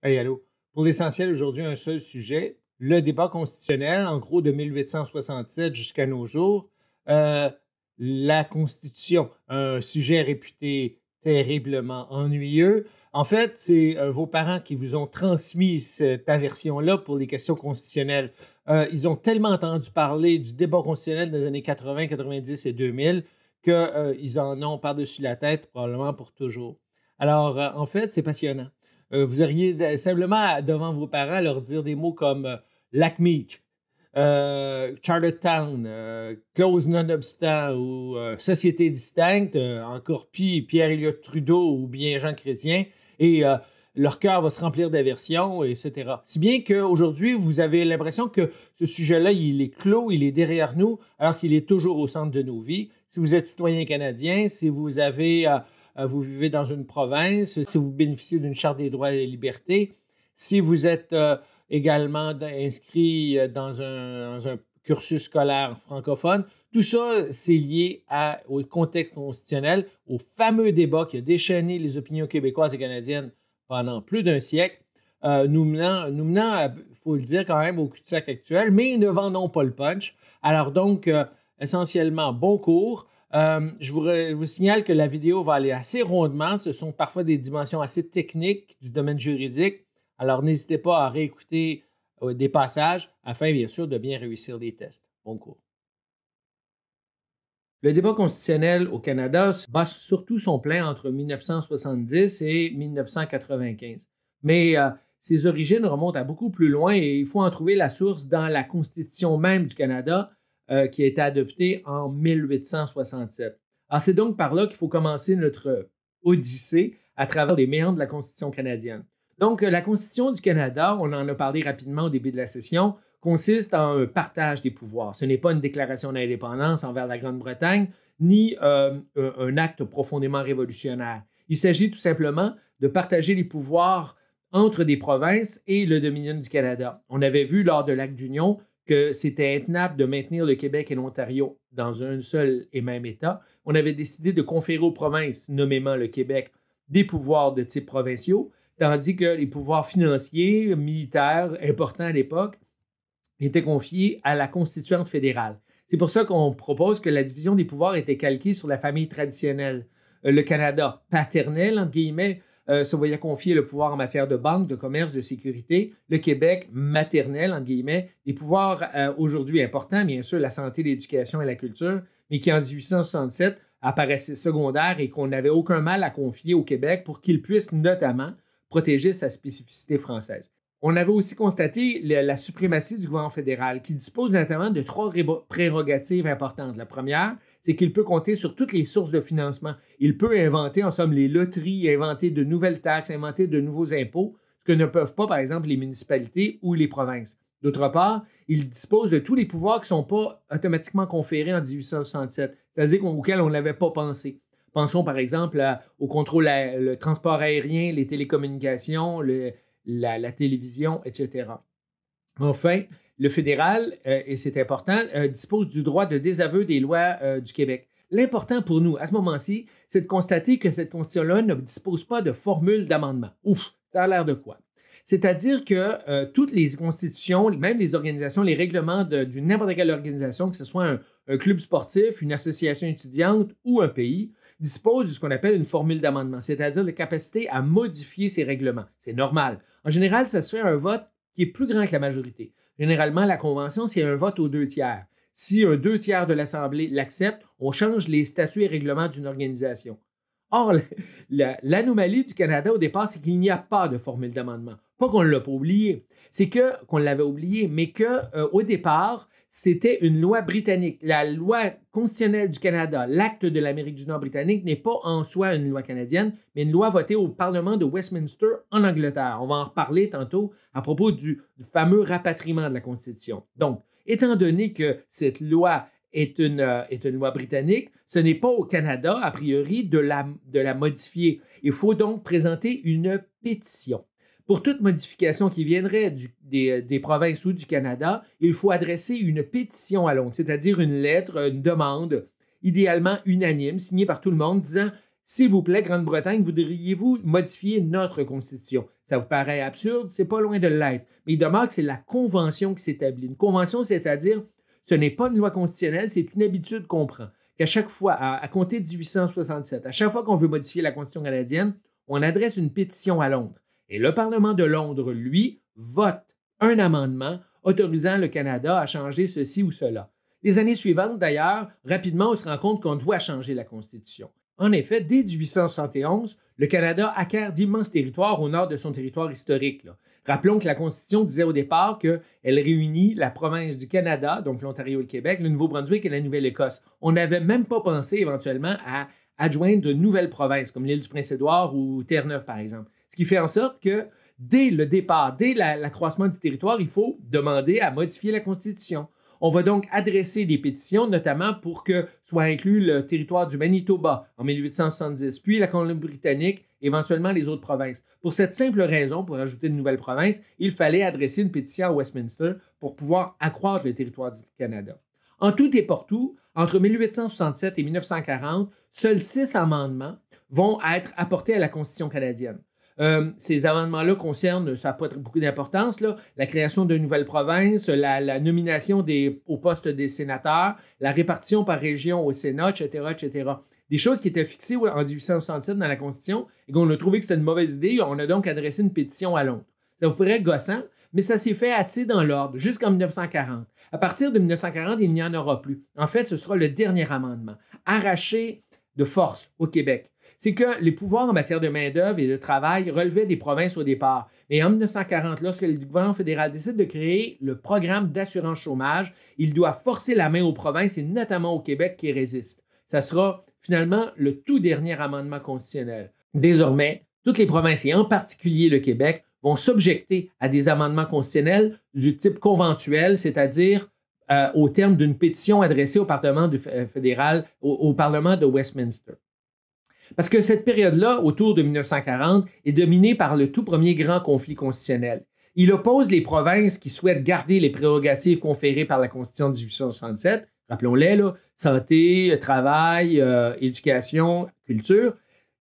Hey, allô. Pour l'essentiel, aujourd'hui, un seul sujet, le débat constitutionnel, en gros, de 1867 jusqu'à nos jours. Euh, la Constitution, un sujet réputé terriblement ennuyeux. En fait, c'est vos parents qui vous ont transmis cette aversion-là pour les questions constitutionnelles. Ils ont tellement entendu parler du débat constitutionnel des années 80, 90 et 2000 qu'ils en ont par-dessus la tête probablement pour toujours. Alors, en fait, c'est passionnant. Vous auriez simplement devant vos parents leur dire des mots comme Lac-Meach, Charlottetown, clause non-obstant ou société distincte, encore pis Pierre-Éliott Trudeau ou bien Jean Chrétien, et leur cœur va se remplir d'aversion, etc. Si bien qu'aujourd'hui, vous avez l'impression que ce sujet-là, il est clos, il est derrière nous, alors qu'il est toujours au centre de nos vies. Si vous êtes citoyen canadien, si vous avez vous vivez dans une province, si vous bénéficiez d'une charte des droits et libertés, si vous êtes également inscrit dans un cursus scolaire francophone, tout ça, c'est lié au contexte constitutionnel, au fameux débat qui a déchaîné les opinions québécoises et canadiennes pendant plus d'un siècle, nous menant il faut le dire quand même, au cul-de-sac actuel, mais ne vendons pas le punch. Alors donc, essentiellement, bon cours. Je vous signale que la vidéo va aller assez rondement. Ce sont parfois des dimensions assez techniques du domaine juridique. Alors, n'hésitez pas à réécouter des passages afin, bien sûr, de bien réussir les tests. Bon cours. Le débat constitutionnel au Canada bat surtout son plein entre 1970 et 1995. Mais ses origines remontent à beaucoup plus loin et il faut en trouver la source dans la Constitution même du Canada qui a été adoptée en 1867. Alors c'est donc par là qu'il faut commencer notre odyssée à travers les méandres de la Constitution canadienne. Donc la Constitution du Canada, on en a parlé rapidement au début de la session, consiste en un partage des pouvoirs. Ce n'est pas une déclaration d'indépendance envers la Grande-Bretagne, ni un acte profondément révolutionnaire. Il s'agit tout simplement de partager les pouvoirs entre des provinces et le Dominion du Canada. On avait vu lors de l'Acte d'Union que c'était intenable de maintenir le Québec et l'Ontario dans un seul et même État. On avait décidé de conférer aux provinces, nommément le Québec, des pouvoirs de type provinciaux, tandis que les pouvoirs financiers, militaires, importants à l'époque, était confié à la constituante fédérale. C'est pour ça qu'on propose que la division des pouvoirs était calquée sur la famille traditionnelle. Le Canada paternel, entre guillemets, se voyait confier le pouvoir en matière de banque, de commerce, de sécurité. Le Québec maternel, entre guillemets, des pouvoirs aujourd'hui importants, bien sûr, la santé, l'éducation et la culture, mais qui en 1867 apparaissaient secondaires et qu'on n'avait aucun mal à confier au Québec pour qu'il puisse notamment protéger sa spécificité française. On avait aussi constaté la suprématie du gouvernement fédéral, qui dispose notamment de trois prérogatives importantes. La première, c'est qu'il peut compter sur toutes les sources de financement. Il peut inventer, en somme, les loteries, inventer de nouvelles taxes, inventer de nouveaux impôts, ce que ne peuvent pas, par exemple, les municipalités ou les provinces. D'autre part, il dispose de tous les pouvoirs qui ne sont pas automatiquement conférés en 1867, c'est-à-dire auxquels on n'avait pas pensé. Pensons, par exemple, au contrôle, le transport aérien, les télécommunications, la télévision, etc. Enfin, le fédéral, et c'est important, dispose du droit de désaveu des lois du Québec. L'important pour nous, à ce moment-ci, c'est de constater que cette constitution-là ne dispose pas de formule d'amendement. Ouf, ça a l'air de quoi? C'est-à-dire que toutes les constitutions, même les organisations, les règlements d'une n'importe quelle organisation, que ce soit un club sportif, une association étudiante ou un pays, disposent de ce qu'on appelle une formule d'amendement, c'est-à-dire la capacité à modifier ces règlements. C'est normal. En général, ça se fait un vote qui est plus grand que la majorité. Généralement, la Convention, c'est un vote aux 2 tiers. Si un 2 tiers de l'Assemblée l'accepte, on change les statuts et règlements d'une organisation. Or, l'anomalie du Canada au départ, c'est qu'il n'y a pas de formule d'amendement. Pas qu'on ne l'a pas oublié, c'est qu'on l'avait oublié, mais qu'au départ, c'était une loi britannique. La loi constitutionnelle du Canada, l'acte de l'Amérique du Nord britannique, n'est pas en soi une loi canadienne, mais une loi votée au Parlement de Westminster en Angleterre. On va en reparler tantôt à propos du fameux rapatriement de la Constitution. Donc, étant donné que cette loi est une loi britannique, ce n'est pas au Canada, a priori, de la modifier. Il faut donc présenter une pétition. Pour toute modification qui viendrait des provinces ou du Canada, il faut adresser une pétition à Londres, c'est-à-dire une lettre, une demande, idéalement unanime, signée par tout le monde, disant S'il vous plaît, Grande-Bretagne, voudriez-vous modifier notre Constitution? Ça vous paraît absurde? C'est pas loin de l'être. Mais il demeure que c'est la Convention qui s'établit. Une Convention, c'est-à-dire, ce n'est pas une loi constitutionnelle, c'est une habitude qu'on prend. Qu'à chaque fois, à compter de 1867, à chaque fois qu'on veut modifier la Constitution canadienne, on adresse une pétition à Londres. Et le Parlement de Londres, lui, vote un amendement autorisant le Canada à changer ceci ou cela. Les années suivantes, d'ailleurs, rapidement, on se rend compte qu'on doit changer la Constitution. En effet, dès 1871, le Canada acquiert d'immenses territoires au nord de son territoire historique. Rappelons que la Constitution disait au départ qu'elle réunit la province du Canada, donc l'Ontario et le Québec, le Nouveau-Brunswick et la Nouvelle-Écosse. On n'avait même pas pensé éventuellement à adjoindre de nouvelles provinces, comme l'île du Prince-Édouard ou Terre-Neuve, par exemple. Ce qui fait en sorte que dès le départ, dès l'accroissement du territoire, il faut demander à modifier la Constitution. On va donc adresser des pétitions, notamment pour que soit inclus le territoire du Manitoba en 1870, puis la Colombie-Britannique, éventuellement les autres provinces. Pour cette simple raison, pour ajouter de nouvelles provinces, il fallait adresser une pétition à Westminster pour pouvoir accroître le territoire du Canada. En tout et pour tout, entre 1867 et 1940, seuls 6 amendements vont être apportés à la Constitution canadienne. Ces amendements-là concernent, ça n'a pas beaucoup d'importance, la création de nouvelles provinces, la nomination au poste des sénateurs, la répartition par région au Sénat, etc., etc. Des choses qui étaient fixées en 1867 dans la Constitution et qu'on a trouvé que c'était une mauvaise idée. On a donc adressé une pétition à Londres. Ça vous paraît gossant, mais ça s'est fait assez dans l'ordre, jusqu'en 1940. À partir de 1940, il n'y en aura plus. En fait, ce sera le dernier amendement, arraché de force au Québec. C'est que les pouvoirs en matière de main-d'œuvre et de travail relevaient des provinces au départ. Et en 1940, lorsque le gouvernement fédéral décide de créer le programme d'assurance chômage, il doit forcer la main aux provinces et notamment au Québec qui résistent. Ça sera finalement le tout dernier amendement constitutionnel. Désormais, toutes les provinces, et en particulier le Québec, vont s'objecter à des amendements constitutionnels du type conventuel, c'est-à-dire au terme d'une pétition adressée au Parlement fédéral, au Parlement de Westminster. Parce que cette période-là, autour de 1940, est dominée par le tout premier grand conflit constitutionnel. Il oppose les provinces qui souhaitent garder les prérogatives conférées par la Constitution de 1867, rappelons-les, santé, travail, éducation, culture,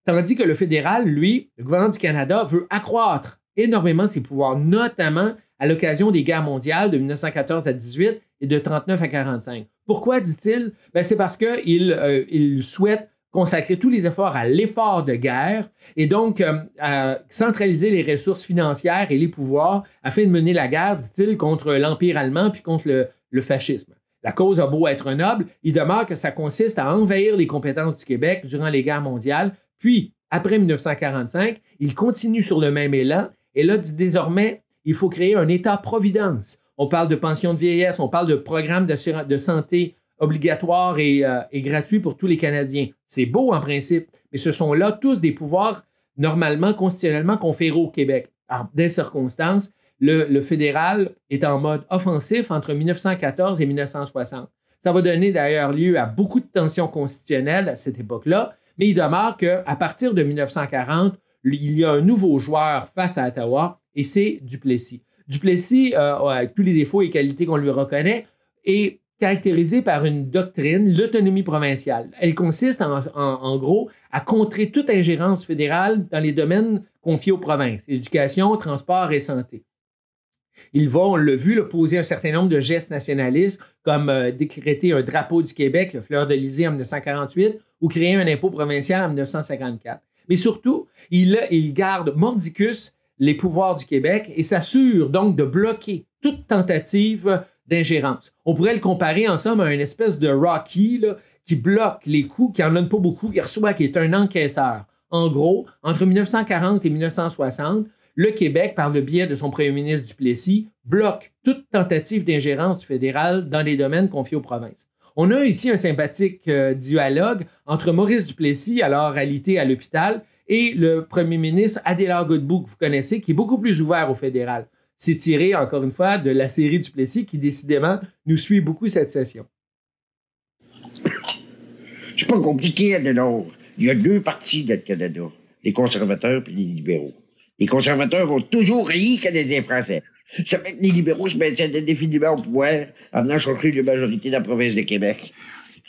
tandis que le fédéral, lui, le gouvernement du Canada, veut accroître énormément ses pouvoirs, notamment à l'occasion des guerres mondiales de 1914 à 18 et de 1939 à 1945. Pourquoi, dit-il? C'est parce qu'il souhaite consacrer tous les efforts à l'effort de guerre et donc centraliser les ressources financières et les pouvoirs afin de mener la guerre, dit-il, contre l'Empire allemand puis contre le fascisme. La cause a beau être noble, il demeure que ça consiste à envahir les compétences du Québec durant les guerres mondiales, puis, après 1945, il continue sur le même élan et là, dit désormais, il faut créer un État-providence. On parle de pension de vieillesse, on parle de programme de santé obligatoire et gratuit pour tous les Canadiens. C'est beau en principe, mais ce sont là tous des pouvoirs normalement, constitutionnellement conférés au Québec. Alors, des circonstances, le fédéral est en mode offensif entre 1914 et 1960. Ça va donner d'ailleurs lieu à beaucoup de tensions constitutionnelles à cette époque-là, mais il demeure qu'à partir de 1940, il y a un nouveau joueur face à Ottawa et c'est Duplessis. Duplessis, avec tous les défauts et qualités qu'on lui reconnaît, est caractérisée par une doctrine, l'autonomie provinciale. Elle consiste en gros à contrer toute ingérence fédérale dans les domaines confiés aux provinces, éducation, transport et santé. Il va, on l'a vu, poser un certain nombre de gestes nationalistes, comme décréter un drapeau du Québec, le fleur de l'Élysée en 1948, ou créer un impôt provincial en 1954. Mais surtout, il garde mordicus les pouvoirs du Québec et s'assure donc de bloquer toute tentative d'ingérence. On pourrait le comparer en somme à une espèce de Rocky qui bloque les coups, qui n'en donne pas beaucoup, qui est un encaisseur. En gros, entre 1940 et 1960, le Québec, par le biais de son premier ministre Duplessis, bloque toute tentative d'ingérence du fédéral dans les domaines confiés aux provinces. On a ici un sympathique dialogue entre Maurice Duplessis, alors alité à l'hôpital, et le premier ministre Adélard Godbout, que vous connaissez, qui est beaucoup plus ouvert au fédéral. C'est tiré, encore une fois, de la série Duplessis qui, décidément, nous suit beaucoup cette session. C'est pas compliqué, Adélard. Il y a 2 partis dans le Canada, les conservateurs et les libéraux. Les conservateurs vont toujours rire Canadiens français. Ça fait que les libéraux se maintiennent indéfiniment au pouvoir en venant chercher la majorité dans la province de Québec.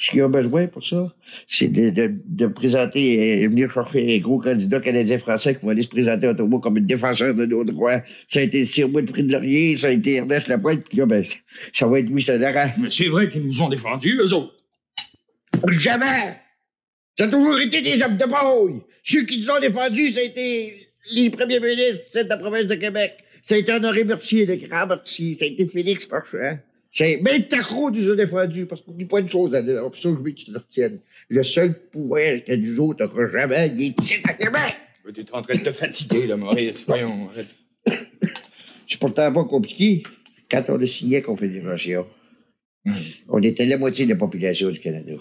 Ce qu'il y a besoin pour ça, c'est de présenter, venir chercher un gros candidat canadien-français qui va aller se présenter à Ottawa comme un défenseur de nos droits. Ça a été Sir Wilfrid Laurier, ça a été Ernest Lapointe, puis là, ben, ça va être Louis Sadaran. Mais c'est vrai qu'ils nous ont défendus, eux autres. Jamais! Ça a toujours été des hommes de brouille. Ceux qui nous ont défendus, ça a été les premiers ministres de la province de Québec. Ça a été Honoré Mercier, le grand Mercier. Ça a été Félix Marchand. Même Tacro nous a défendus, parce qu'on dit pas une chose, là, ça, je veux que tu te retiennes. Le seul pouvoir que nous autres n'aura jamais, il est ici à Québec. Tu es en train de te fatiguer, là, Maurice. Voyons. C'est pourtant pas compliqué. Quand on a signé la Confédération, on était la moitié de la population du Canada.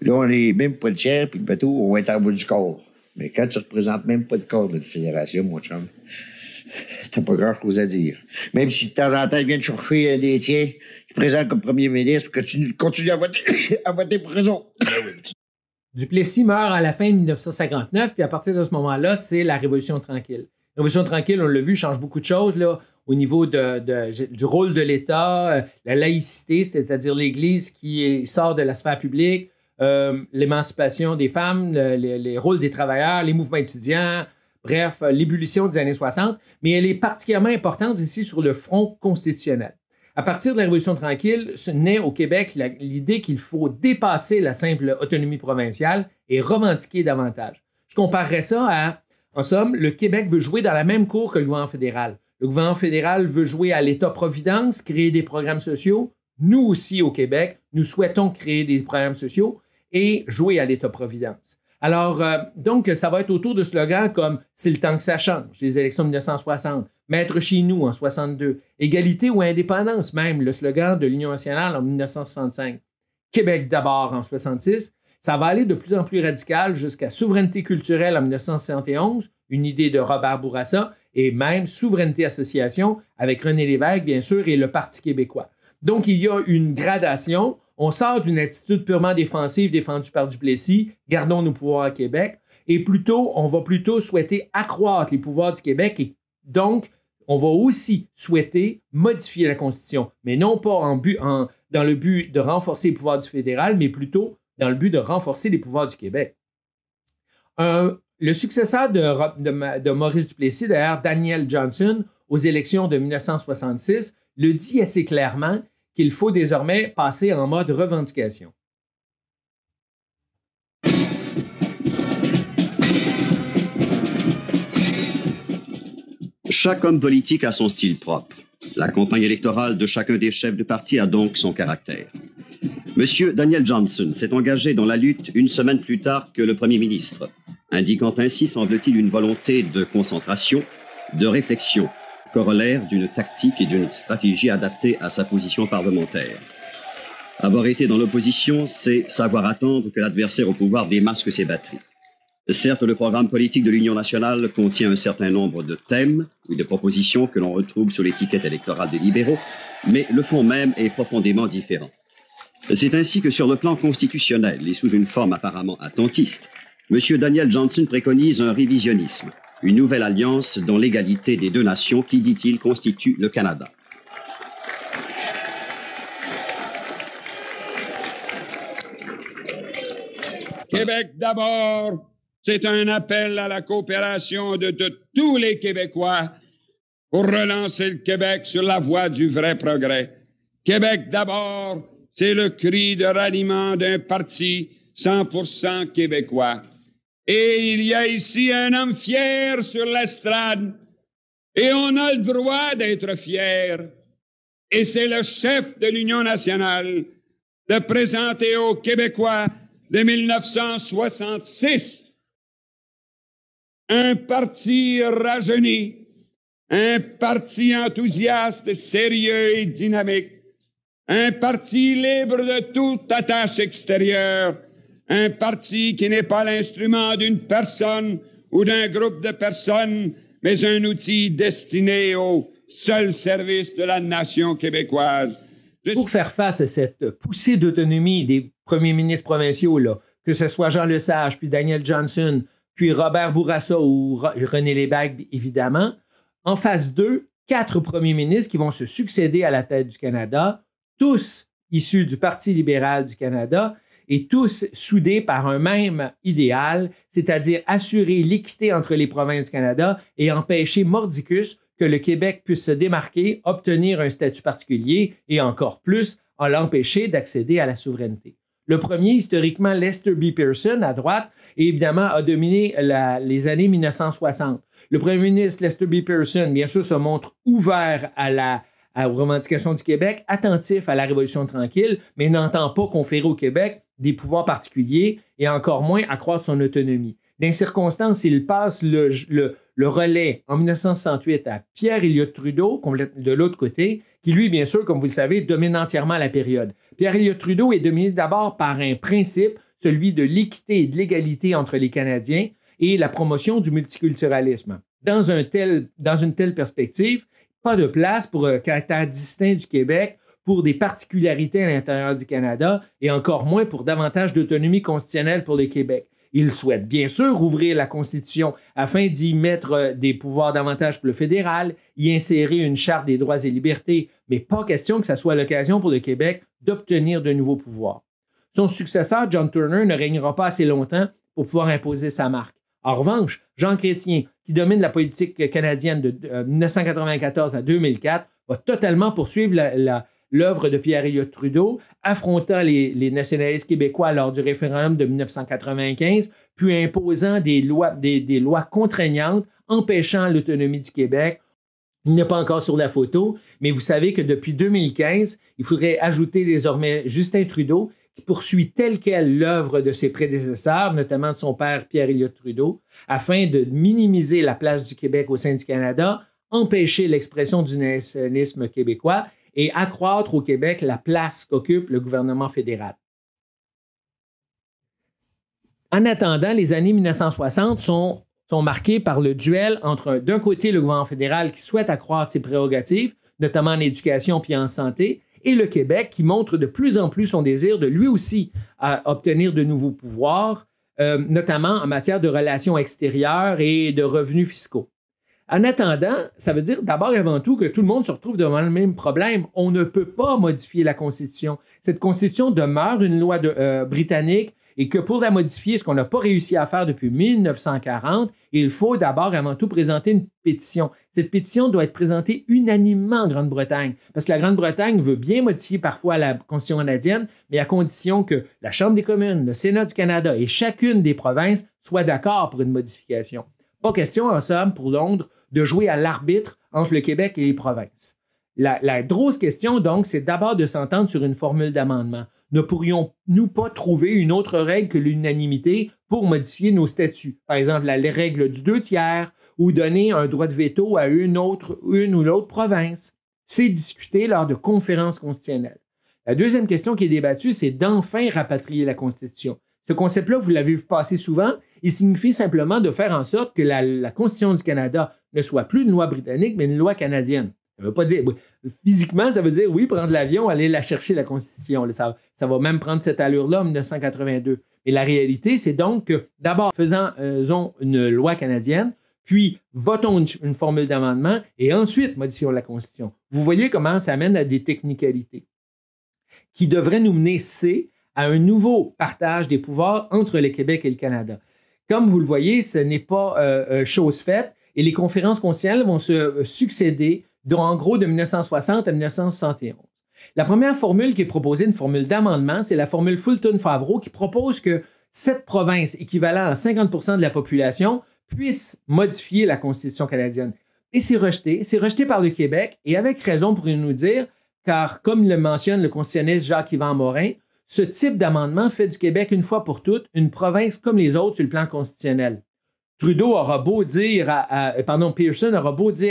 Là, on est même pas le tiers, puis le bateau, on va être en bas du corps. Mais quand tu représentes même pas le corps de la fédération, mon chum, t'as pas grand-chose à dire. Même si de temps en temps, ils viennent chercher des tiens qui présentent comme premier ministre, que tu continues à voter, à voter pour eux autres. Duplessis meurt à la fin de 1959, puis à partir de ce moment-là, c'est la Révolution tranquille. La Révolution tranquille, on l'a vu, change beaucoup de choses là, au niveau du rôle de l'État, la laïcité, c'est-à-dire l'Église qui sort de la sphère publique, l'émancipation des femmes, les rôles des travailleurs, les mouvements étudiants, bref, l'ébullition des années 60, mais elle est particulièrement importante ici sur le front constitutionnel. À partir de la Révolution tranquille, naît au Québec l'idée qu'il faut dépasser la simple autonomie provinciale et revendiquer davantage. Je comparerais ça à, en somme, le Québec veut jouer dans la même cour que le gouvernement fédéral. Le gouvernement fédéral veut jouer à l'État-providence, créer des programmes sociaux. Nous aussi, au Québec, nous souhaitons créer des programmes sociaux et jouer à l'État-providence. Alors, donc, ça va être autour de slogans comme « C'est le temps que ça change », les élections de 1960, « Maître chez nous » en 62, « Égalité ou indépendance » même, le slogan de l'Union nationale en 1965, « Québec d'abord » en 66. Ça va aller de plus en plus radical jusqu'à « Souveraineté culturelle » en 1971, une idée de Robert Bourassa, et même « Souveraineté association » avec René Lévesque, bien sûr, et le Parti québécois. Donc, il y a une gradation. On sort d'une attitude purement défensive défendue par Duplessis, gardons nos pouvoirs à Québec, et on va plutôt souhaiter accroître les pouvoirs du Québec et donc on va aussi souhaiter modifier la Constitution, mais non pas dans le but de renforcer les pouvoirs du fédéral, mais plutôt dans le but de renforcer les pouvoirs du Québec. Le successeur de Maurice Duplessis, d'ailleurs, Daniel Johnson, aux élections de 1966, le dit assez clairement qu'il faut désormais passer en mode revendication. Chaque homme politique a son style propre. La campagne électorale de chacun des chefs de parti a donc son caractère. Monsieur Daniel Johnson s'est engagé dans la lutte une semaine plus tard que le Premier ministre, indiquant ainsi, semble-t-il, une volonté de concentration, de réflexion, corollaire d'une tactique et d'une stratégie adaptée à sa position parlementaire. Avoir été dans l'opposition, c'est savoir attendre que l'adversaire au pouvoir démasque ses batteries. Certes, le programme politique de l'Union nationale contient un certain nombre de thèmes ou de propositions que l'on retrouve sur l'étiquette électorale des libéraux, mais le fond même est profondément différent. C'est ainsi que sur le plan constitutionnel et sous une forme apparemment attentiste, M. Daniel Johnson préconise un révisionnisme, une nouvelle alliance dont l'égalité des deux nations qui, dit-il, constitue le Canada. Québec d'abord, c'est un appel à la coopération de tous les Québécois pour relancer le Québec sur la voie du vrai progrès. Québec d'abord, c'est le cri de ralliement d'un parti 100% québécois. Et il y a ici un homme fier sur l'estrade, et on a le droit d'être fier. Et c'est le chef de l'Union nationale de présenter aux Québécois de 1966 un parti rajeuni, un parti enthousiaste, sérieux et dynamique, un parti libre de toute attache extérieure, un parti qui n'est pas l'instrument d'une personne ou d'un groupe de personnes, mais un outil destiné au seul service de la nation québécoise. Pour faire face à cette poussée d'autonomie des premiers ministres provinciaux, là, que ce soit Jean Lesage, puis Daniel Johnson, puis Robert Bourassa ou René Lévesque, évidemment, en face d'eux, 4 premiers ministres qui vont se succéder à la tête du Canada, tous issus du Parti libéral du Canada. et tous soudés par un même idéal, c'est-à-dire assurer l'équité entre les provinces du Canada et empêcher mordicus que le Québec puisse se démarquer, obtenir un statut particulier et encore plus, en l'empêcher d'accéder à la souveraineté. Le premier, historiquement, Lester B. Pearson, à droite, et évidemment, a dominé les années 1960. Le premier ministre Lester B. Pearson, bien sûr, se montre ouvert aux revendications du Québec, attentif à la Révolution tranquille, mais n'entend pas conférer au Québec des pouvoirs particuliers et encore moins accroître son autonomie. Dans les circonstances, il passe le relais en 1968 à Pierre Elliott Trudeau, de l'autre côté, qui lui, bien sûr, comme vous le savez, domine entièrement la période. Pierre Elliott Trudeau est dominé d'abord par un principe, celui de l'équité et de l'égalité entre les Canadiens et la promotion du multiculturalisme. Dans une telle perspective, pas de place pour un caractère distinct du Québec, pour des particularités à l'intérieur du Canada et encore moins pour davantage d'autonomie constitutionnelle pour le Québec. Il souhaite bien sûr ouvrir la Constitution afin d'y mettre des pouvoirs davantage pour le fédéral, y insérer une charte des droits et libertés, mais pas question que ça soit l'occasion pour le Québec d'obtenir de nouveaux pouvoirs. Son successeur, John Turner, ne régnera pas assez longtemps pour pouvoir imposer sa marque. En revanche, Jean Chrétien, qui domine la politique canadienne de 1994 à 2004, va totalement poursuivre l'œuvre de Pierre Elliott Trudeau, affrontant les nationalistes québécois lors du référendum de 1995, puis imposant des lois contraignantes empêchant l'autonomie du Québec. Il n'est pas encore sur la photo, mais vous savez que depuis 2015, il faudrait ajouter désormais Justin Trudeau, qui poursuit telle quelle l'œuvre de ses prédécesseurs, notamment de son père Pierre Elliott Trudeau, afin de minimiser la place du Québec au sein du Canada, empêcher l'expression du nationalisme québécois et accroître au Québec la place qu'occupe le gouvernement fédéral. En attendant, les années 1960 sont marquées par le duel entre, d'un côté, le gouvernement fédéral qui souhaite accroître ses prérogatives, notamment en éducation puis en santé, et le Québec qui montre de plus en plus son désir de lui aussi obtenir de nouveaux pouvoirs, notamment en matière de relations extérieures et de revenus fiscaux. En attendant, ça veut dire d'abord et avant tout que tout le monde se retrouve devant le même problème. On ne peut pas modifier la Constitution. Cette Constitution demeure une loi britannique et que pour la modifier, ce qu'on n'a pas réussi à faire depuis 1940, il faut d'abord et avant tout présenter une pétition. Cette pétition doit être présentée unanimement en Grande-Bretagne parce que la Grande-Bretagne veut bien modifier parfois la Constitution canadienne, mais à condition que la Chambre des communes, le Sénat du Canada et chacune des provinces soient d'accord pour une modification. Pas question, en somme, pour Londres, de jouer à l'arbitre entre le Québec et les provinces. La grosse question, donc, c'est d'abord de s'entendre sur une formule d'amendement. Ne pourrions-nous pas trouver une autre règle que l'unanimité pour modifier nos statuts? Par exemple, la règle du 2/3 ou donner un droit de veto à une ou l'autre province. C'est discuté lors de conférences constitutionnelles. La deuxième question qui est débattue, c'est d'enfin rapatrier la Constitution. Ce concept-là, vous l'avez vu passer souvent, il signifie simplement de faire en sorte que la Constitution du Canada ne soit plus une loi britannique, mais une loi canadienne. Ça ne veut pas dire, physiquement, ça veut dire, oui, prendre l'avion, aller la chercher, la Constitution. Ça va même prendre cette allure-là en 1982. Et la réalité, c'est donc que, d'abord, faisons une loi canadienne, puis votons une formule d'amendement, et ensuite, modifions la Constitution. Vous voyez comment ça mène à des technicalités qui devraient nous mener, à un nouveau partage des pouvoirs entre le Québec et le Canada. Comme vous le voyez, ce n'est pas chose faite, et les conférences constitutionnelles vont se succéder en gros de 1960 à 1971. La première formule qui est proposée, une formule d'amendement, c'est la formule Fulton-Favreau qui propose que 7 provinces équivalent à 50% de la population puissent modifier la Constitution canadienne. Et c'est rejeté par le Québec, et avec raison pour nous dire, car comme le mentionne le constitutionnaliste Jacques-Yvan Morin, ce type d'amendement fait du Québec une fois pour toutes une province comme les autres sur le plan constitutionnel. Pearson aura beau dire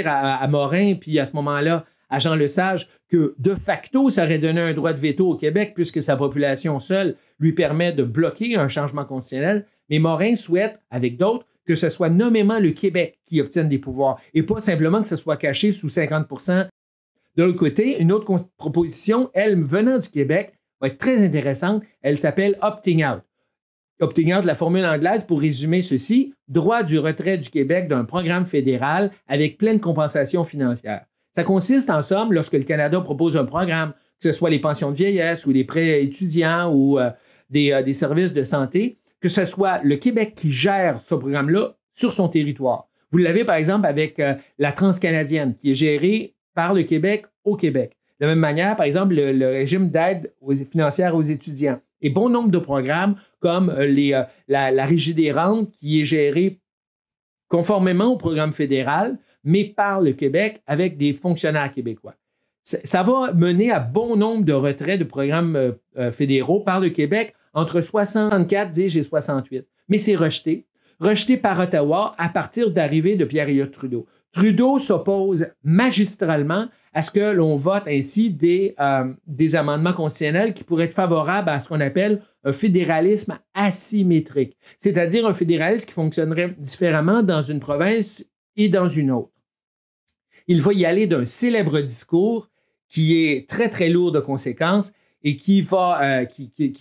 à Morin, puis à ce moment-là, à Jean Lesage, que de facto, ça aurait donné un droit de veto au Québec puisque sa population seule lui permet de bloquer un changement constitutionnel. Mais Morin souhaite, avec d'autres, que ce soit nommément le Québec qui obtienne des pouvoirs et pas simplement que ce soit caché sous 50%. De l'autre côté, une autre proposition, elle, venant du Québec, va être très intéressante. Elle s'appelle « opting out ». Opting out, la formule anglaise, pour résumer ceci, droit du retrait du Québec d'un programme fédéral avec pleine compensation financière. Ça consiste, en somme, lorsque le Canada propose un programme, que ce soit les pensions de vieillesse ou les prêts étudiants ou des services de santé, que ce soit le Québec qui gère ce programme-là sur son territoire. Vous l'avez, par exemple, avec la Transcanadienne, qui est gérée par le Québec au Québec. De la même manière, par exemple, le régime d'aide financière aux étudiants. Et bon nombre de programmes comme la Régie des rentes, qui est gérée conformément au programme fédéral, mais par le Québec avec des fonctionnaires québécois. Ça va mener à bon nombre de retraits de programmes fédéraux par le Québec entre 64, dis-je, et 68. Mais c'est rejeté par Ottawa à partir d'arrivée de Pierre-Éliott Trudeau. Trudeau s'oppose magistralement à ce que l'on vote ainsi des amendements constitutionnels qui pourraient être favorables à ce qu'on appelle un fédéralisme asymétrique, c'est-à-dire un fédéralisme qui fonctionnerait différemment dans une province et dans une autre. Il va y aller d'un célèbre discours qui est très, très lourd de conséquences et qui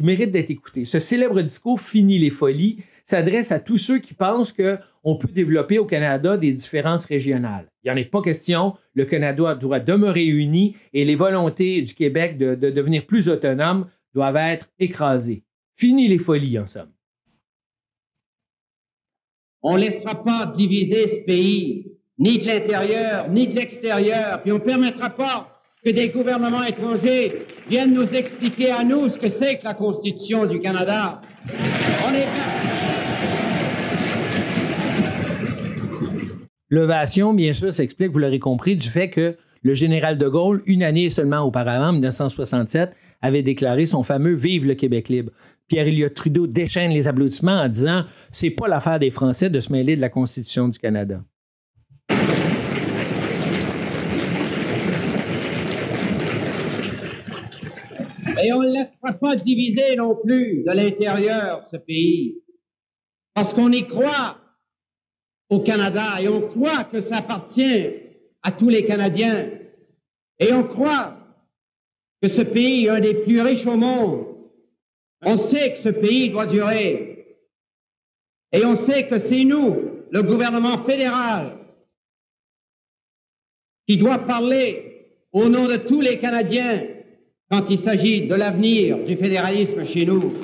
mérite d'être écouté. Ce célèbre discours, Fini les folies, s'adresse à tous ceux qui pensent qu'on peut développer au Canada des différences régionales. Il n'y en est pas question. Le Canada doit demeurer uni et les volontés du Québec de devenir plus autonome doivent être écrasées. Fini les folies, en somme. On ne laissera pas diviser ce pays, ni de l'intérieur, ni de l'extérieur, puis on ne permettra pas que des gouvernements étrangers viennent nous expliquer à nous ce que c'est que la Constitution du Canada. On est... L'ovation, bien sûr, s'explique, vous l'aurez compris, du fait que le général de Gaulle, une année seulement auparavant, en 1967, avait déclaré son fameux « Vive le Québec libre ». Pierre-Éliott Trudeau déchaîne les applaudissements en disant « C'est pas l'affaire des Français de se mêler de la Constitution du Canada ». Et on ne laissera pas diviser non plus de l'intérieur ce pays, parce qu'on y croit au Canada et on croit que ça appartient à tous les Canadiens et on croit que ce pays est un des plus riches au monde. On sait que ce pays doit durer et on sait que c'est nous, le gouvernement fédéral, qui doit parler au nom de tous les Canadiens quand il s'agit de l'avenir du fédéralisme chez nous.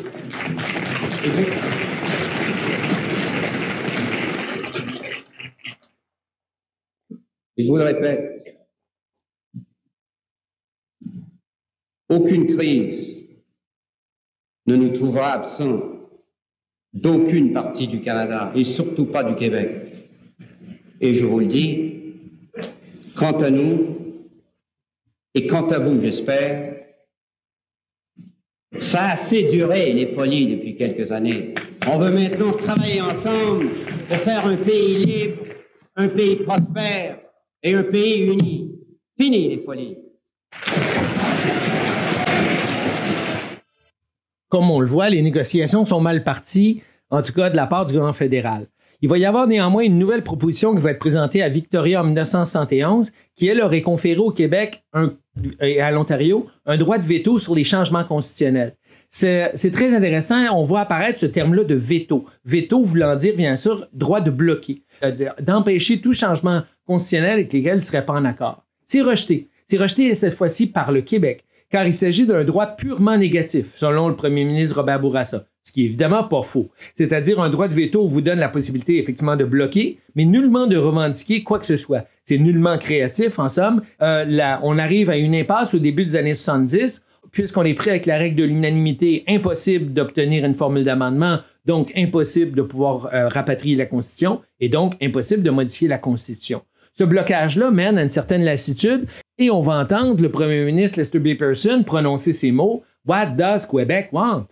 Et je vous le répète, aucune crise ne nous trouvera absents d'aucune partie du Canada, et surtout pas du Québec. Et je vous le dis, quant à nous, et quant à vous, j'espère, ça a assez duré, les folies, depuis quelques années. On veut maintenant travailler ensemble pour faire un pays libre, un pays prospère et un pays uni. Fini les folies. Comme on le voit, les négociations sont mal parties, en tout cas de la part du gouvernement fédéral. Il va y avoir néanmoins une nouvelle proposition qui va être présentée à Victoria en 1971, qui, elle, aurait conféré au Québec et à l'Ontario un droit de veto sur les changements constitutionnels. C'est très intéressant. On voit apparaître ce terme-là de veto. Veto voulant dire, bien sûr, droit de bloquer, d'empêcher tout changement constitutionnel avec lequel il ne serait pas en accord. C'est rejeté. C'est rejeté cette fois-ci par le Québec, car il s'agit d'un droit purement négatif, selon le premier ministre Robert Bourassa, ce qui est évidemment pas faux. C'est-à-dire un droit de veto vous donne la possibilité effectivement de bloquer, mais nullement de revendiquer quoi que ce soit. C'est nullement créatif, en somme. On arrive à une impasse au début des années 70, puisqu'on est pris avec la règle de l'unanimité, impossible d'obtenir une formule d'amendement, donc impossible de pouvoir rapatrier la Constitution, et donc impossible de modifier la Constitution. Ce blocage-là mène à une certaine lassitude, et on va entendre le premier ministre Lester B. Pearson prononcer ces mots « What does Quebec want? »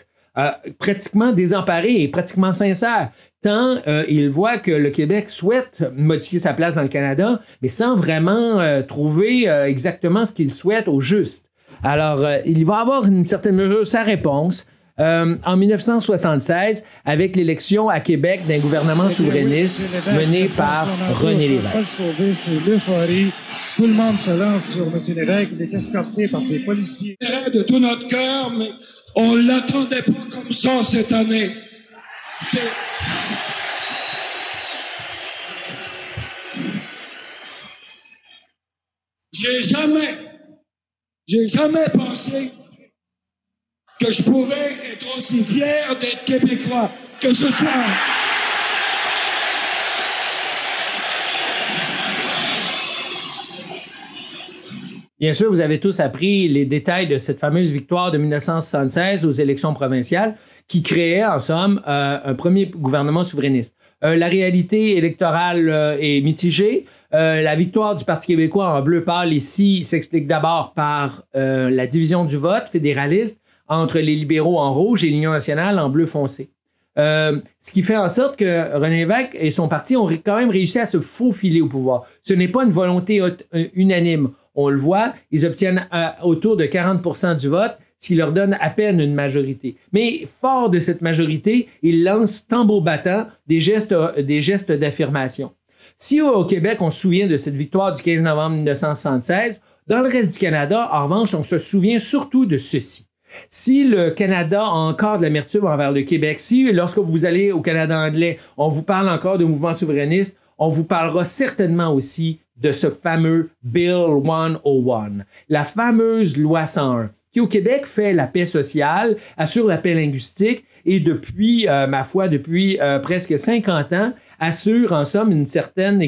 Pratiquement désemparé et pratiquement sincère, tant il voit que le Québec souhaite modifier sa place dans le Canada, mais sans vraiment trouver exactement ce qu'il souhaite au juste. Alors, il va avoir une certaine mesure sa réponse en 1976 avec l'élection à Québec d'un gouvernement souverainiste mené par René Lévesque. C'est l'euphorie. Tout le monde se lance sur M. Lévesque. Il est escorté par des policiers. De tout notre cœur, mais on ne l'attendait pas comme ça cette année. J'ai jamais pensé que je pouvais être aussi fier d'être québécois que ce soir. Bien sûr, vous avez tous appris les détails de cette fameuse victoire de 1976 aux élections provinciales qui créait, en somme, un premier gouvernement souverainiste. La réalité électorale est mitigée. La victoire du Parti québécois en bleu pâle ici s'explique d'abord par la division du vote fédéraliste entre les libéraux en rouge et l'Union nationale en bleu foncé. Ce qui fait en sorte que René Lévesque et son parti ont quand même réussi à se faufiler au pouvoir. Ce n'est pas une volonté unanime. On le voit, ils obtiennent autour de 40% du vote, ce qui leur donne à peine une majorité. Mais fort de cette majorité, ils lancent tambour battant des gestes d'affirmation. Si au Québec, on se souvient de cette victoire du 15 novembre 1976, dans le reste du Canada, en revanche, on se souvient surtout de ceci. Si le Canada a encore de l'amertume envers le Québec, si lorsque vous allez au Canada anglais, on vous parle encore de mouvement souverainiste, on vous parlera certainement aussi de ce fameux Bill 101, la fameuse loi 101, qui au Québec fait la paix sociale, assure la paix linguistique et depuis, depuis presque 50 ans, assure en somme un certain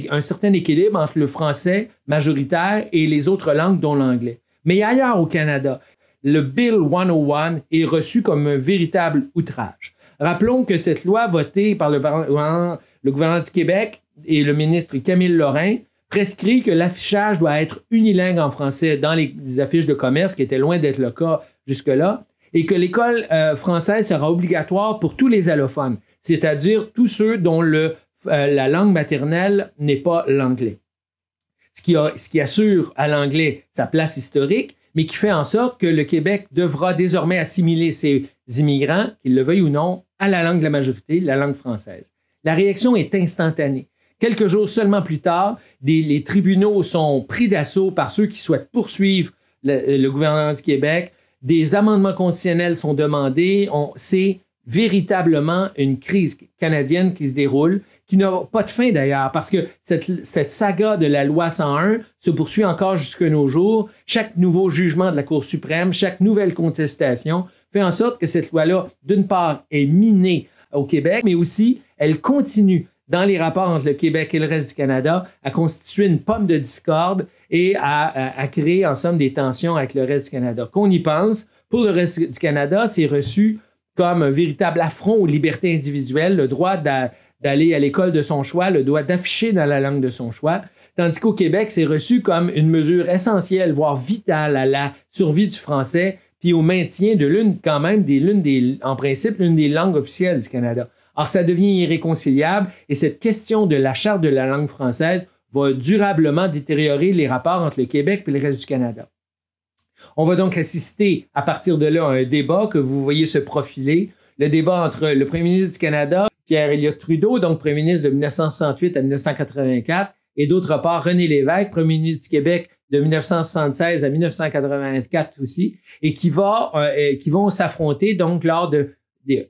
équilibre entre le français majoritaire et les autres langues, dont l'anglais. Mais ailleurs au Canada, le Bill 101 est reçu comme un véritable outrage. Rappelons que cette loi votée par le gouvernement du Québec et le ministre Camille Lorrain prescrit que l'affichage doit être unilingue en français dans les affiches de commerce, qui était loin d'être le cas jusque-là, et que l'école française sera obligatoire pour tous les allophones, c'est-à-dire tous ceux dont la langue maternelle n'est pas l'anglais. Ce qui assure à l'anglais sa place historique, mais qui fait en sorte que le Québec devra désormais assimiler ses immigrants, qu'ils le veuillent ou non, à la langue de la majorité, la langue française. La réaction est instantanée. Quelques jours seulement plus tard, les tribunaux sont pris d'assaut par ceux qui souhaitent poursuivre le gouvernement du Québec. Des amendements constitutionnels sont demandés. C'est véritablement une crise canadienne qui se déroule, qui n'a pas de fin d'ailleurs, parce que cette saga de la loi 101 se poursuit encore jusque nos jours. Chaque nouveau jugement de la Cour suprême, chaque nouvelle contestation fait en sorte que cette loi-là, d'une part, est minée au Québec, mais aussi elle continue dans les rapports entre le Québec et le reste du Canada, à constituer une pomme de discorde et à créer, en somme, des tensions avec le reste du Canada. Qu'on y pense, pour le reste du Canada, c'est reçu comme un véritable affront aux libertés individuelles, le droit d'aller à l'école de son choix, le droit d'afficher dans la langue de son choix, tandis qu'au Québec, c'est reçu comme une mesure essentielle, voire vitale à la survie du français, puis au maintien de en principe, l'une des langues officielles du Canada. Alors, ça devient irréconciliable et cette question de la charte de la langue française va durablement détériorer les rapports entre le Québec et le reste du Canada. On va donc assister à partir de là à un débat que vous voyez se profiler, le débat entre le premier ministre du Canada, Pierre Elliott Trudeau, donc premier ministre de 1968 à 1984, et d'autre part René Lévesque, premier ministre du Québec de 1976 à 1984 aussi, et qui vont s'affronter donc lors des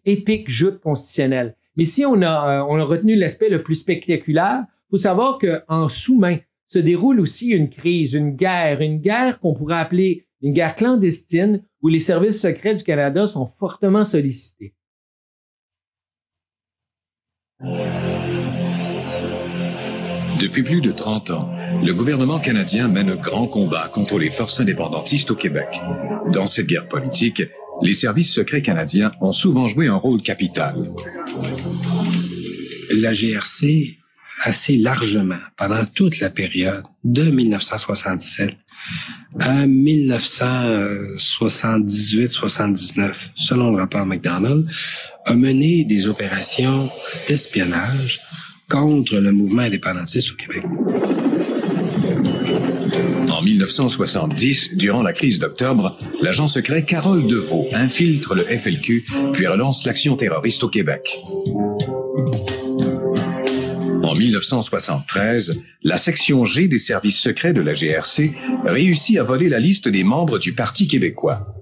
épiques joutes constitutionnelles. Mais si on a retenu l'aspect le plus spectaculaire, il faut savoir qu'en sous-main se déroule aussi une crise, une guerre qu'on pourrait appeler une guerre clandestine où les services secrets du Canada sont fortement sollicités. Depuis plus de 30 ans, le gouvernement canadien mène un grand combat contre les forces indépendantistes au Québec. Dans cette guerre politique, les services secrets canadiens ont souvent joué un rôle capital. La GRC, assez largement, pendant toute la période de 1967 à 1978-79, selon le rapport McDonald, a mené des opérations d'espionnage contre le mouvement indépendantiste au Québec. En 1970, durant la crise d'octobre, l'agent secret Carole Deveau infiltre le FLQ puis relance l'action terroriste au Québec. En 1973, la section G des services secrets de la GRC réussit à voler la liste des membres du Parti québécois.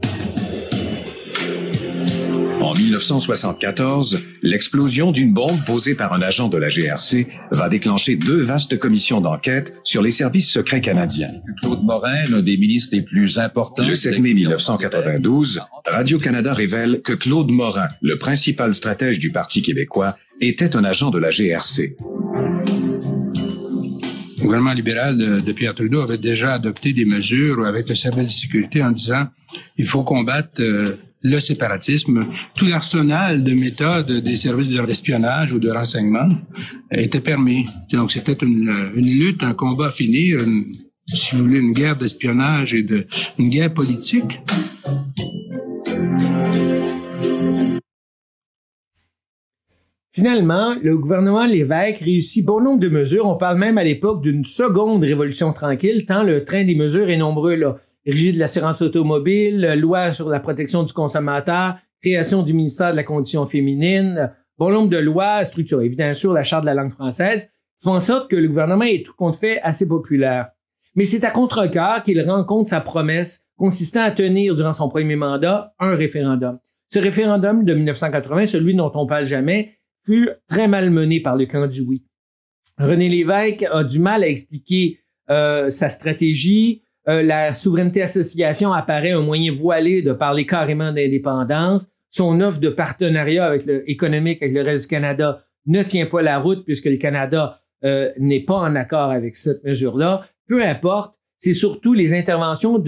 En 19 1974, l'explosion d'une bombe posée par un agent de la GRC va déclencher 2 vastes commissions d'enquête sur les services secrets canadiens. Claude Morin, l'un des ministres les plus importants... Le 7 mai 1992, Radio-Canada révèle que Claude Morin, le principal stratège du Parti québécois, était un agent de la GRC. Le gouvernement libéral de Pierre Trudeau avait déjà adopté des mesures avec le service de sécurité en disant il faut combattre le séparatisme. Tout l'arsenal de méthodes des services d'espionnage ou de renseignement était permis. Donc c'était une lutte, un combat à finir, si vous voulez, une guerre d'espionnage et une guerre politique. Finalement, le gouvernement Lévesque réussit bon nombre de mesures. On parle même à l'époque d'une seconde révolution tranquille, tant le train des mesures est nombreux, là. Régie de l'assurance automobile, loi sur la protection du consommateur, création du ministère de la condition féminine, bon nombre de lois structurées. Bien sûr, la charte de la langue française, font en sorte que le gouvernement est tout compte fait assez populaire. Mais c'est à contre-cœur qu'il rencontre sa promesse consistant à tenir durant son premier mandat un référendum. Ce référendum de 1980, celui dont on parle jamais, fut très mal mené par le camp du oui. René Lévesque a du mal à expliquer sa stratégie. La souveraineté association apparaît un moyen voilé de parler carrément d'indépendance. Son offre de partenariat économique avec le reste du Canada ne tient pas la route puisque le Canada n'est pas en accord avec cette mesure-là. Peu importe, c'est surtout les interventions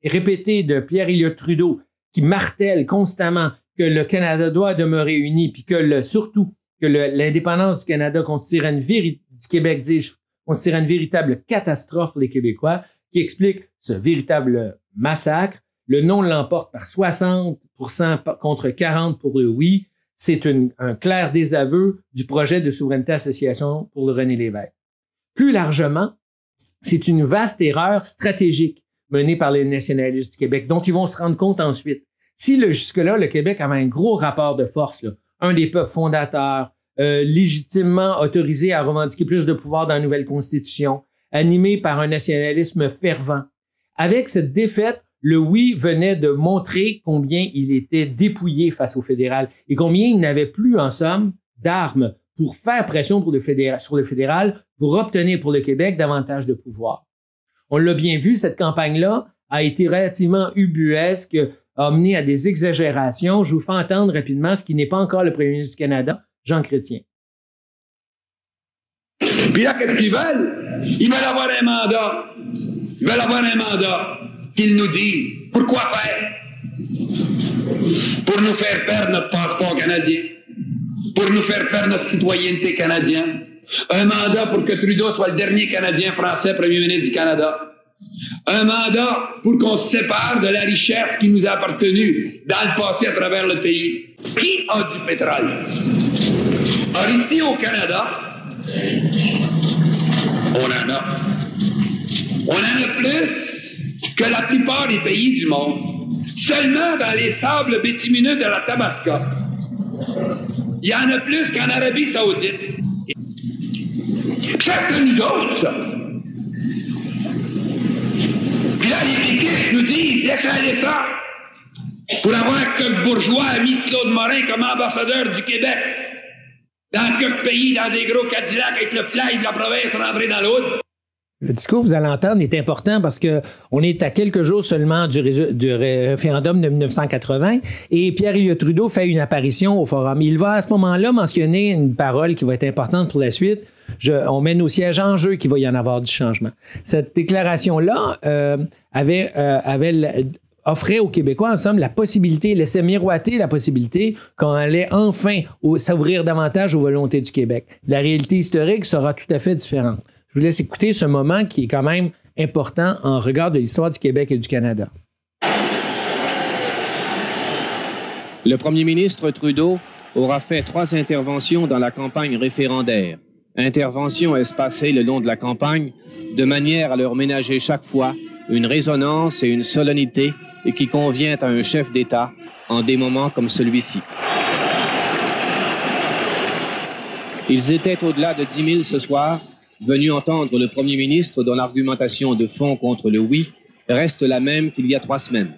répétées de Pierre-Éliott Trudeau qui martèlent constamment que le Canada doit demeurer uni, puis surtout que l'indépendance du Canada constituerait du Québec, dis-je, constituerait une véritable catastrophe pour les Québécois, qui explique ce véritable massacre. Le non l'emporte par 60% contre 40% pour le oui. C'est un clair désaveu du projet de souveraineté association pour le René Lévesque. Plus largement, c'est une vaste erreur stratégique menée par les nationalistes du Québec, dont ils vont se rendre compte ensuite. Si jusque-là, le Québec avait un gros rapport de force, là, un des peuples fondateurs, légitimement autorisé à revendiquer plus de pouvoir dans la nouvelle Constitution, animé par un nationalisme fervent. Avec cette défaite, le oui venait de montrer combien il était dépouillé face au fédéral et combien il n'avait plus, en somme, d'armes pour faire pression sur le fédéral pour obtenir pour le Québec davantage de pouvoir. On l'a bien vu, cette campagne-là a été relativement ubuesque, a mené à des exagérations. Je vous fais entendre rapidement ce qui n'est pas encore le premier ministre du Canada, Jean Chrétien. Puis là, qu'est-ce qu'ils veulent? Ils veulent avoir un mandat. Ils veulent avoir un mandat qu'ils nous disent. Pourquoi faire? Pour nous faire perdre notre passeport canadien. Pour nous faire perdre notre citoyenneté canadienne. Un mandat pour que Trudeau soit le dernier Canadien français premier ministre du Canada. Un mandat pour qu'on se sépare de la richesse qui nous a appartenu dans le passé à travers le pays. Qui a du pétrole? Or, ici au Canada, on en a. On en a plus que la plupart des pays du monde. Seulement dans les sables bitumineux de la Tabasca. Il y en a plus qu'en Arabie Saoudite. Ça, c'est nous autres, ça. Puis là, les péquistes nous disent, laissez aller ça, pour avoir quelques bourgeois amis de Claude Morin comme ambassadeur du Québec, dans quelques pays, dans des gros Cadillacs, avec le fly de la province rentré dans l'autre. Le discours, vous allez entendre, est important parce que on est à quelques jours seulement du référendum de 1980 et Pierre-Éliott Trudeau fait une apparition au forum. Il va à ce moment-là mentionner une parole qui va être importante pour la suite. On mène au siège en jeu qu'il va y en avoir du changement. Cette déclaration-là offrait aux Québécois, en somme, la possibilité, laissait miroiter la possibilité qu'on allait enfin s'ouvrir davantage aux volontés du Québec. La réalité historique sera tout à fait différente. Je vous laisse écouter ce moment qui est quand même important en regard de l'histoire du Québec et du Canada. Le premier ministre Trudeau aura fait 3 interventions dans la campagne référendaire. Interventions espacées le long de la campagne, de manière à leur ménager chaque fois une résonance et une solennité qui convient à un chef d'État en des moments comme celui-ci. Ils étaient au-delà de 10 000 ce soir, venus entendre le premier ministre dont l'argumentation de fond contre le oui reste la même qu'il y a 3 semaines.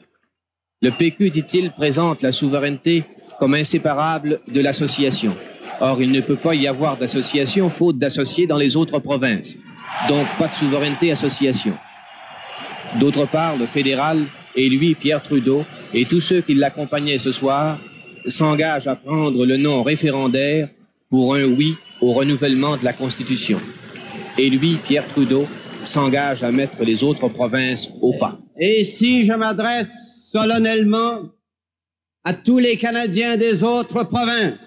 Le PQ, dit-il, présente la souveraineté comme inséparables de l'association. Or, il ne peut pas y avoir d'association faute d'associés dans les autres provinces. Donc, pas de souveraineté association. D'autre part, le fédéral, et lui, Pierre Trudeau, et tous ceux qui l'accompagnaient ce soir, s'engagent à prendre le nom référendaire pour un oui au renouvellement de la Constitution. Et lui, Pierre Trudeau, s'engage à mettre les autres provinces au pas. Et si je m'adresse solennellement à tous les Canadiens des autres provinces,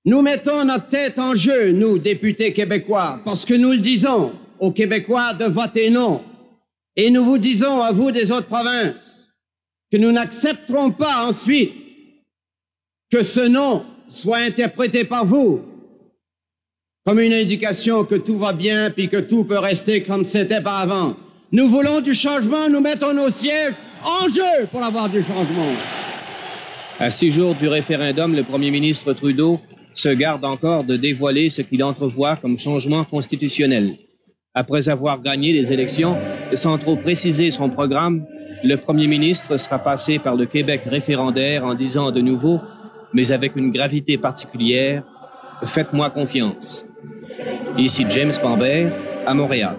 nous mettons notre tête en jeu, nous, députés québécois, parce que nous le disons aux Québécois de voter non. Et nous vous disons à vous des autres provinces que nous n'accepterons pas ensuite que ce non soit interprété par vous comme une indication que tout va bien puis que tout peut rester comme c'était par avant. Nous voulons du changement, nous mettons nos sièges en jeu pour avoir du changement. À 6 jours du référendum, le premier ministre Trudeau se garde encore de dévoiler ce qu'il entrevoit comme changement constitutionnel. Après avoir gagné les élections, sans trop préciser son programme, le premier ministre sera passé par le Québec référendaire en disant de nouveau, mais avec une gravité particulière, « Faites-moi confiance ». Ici James Pambert, à Montréal.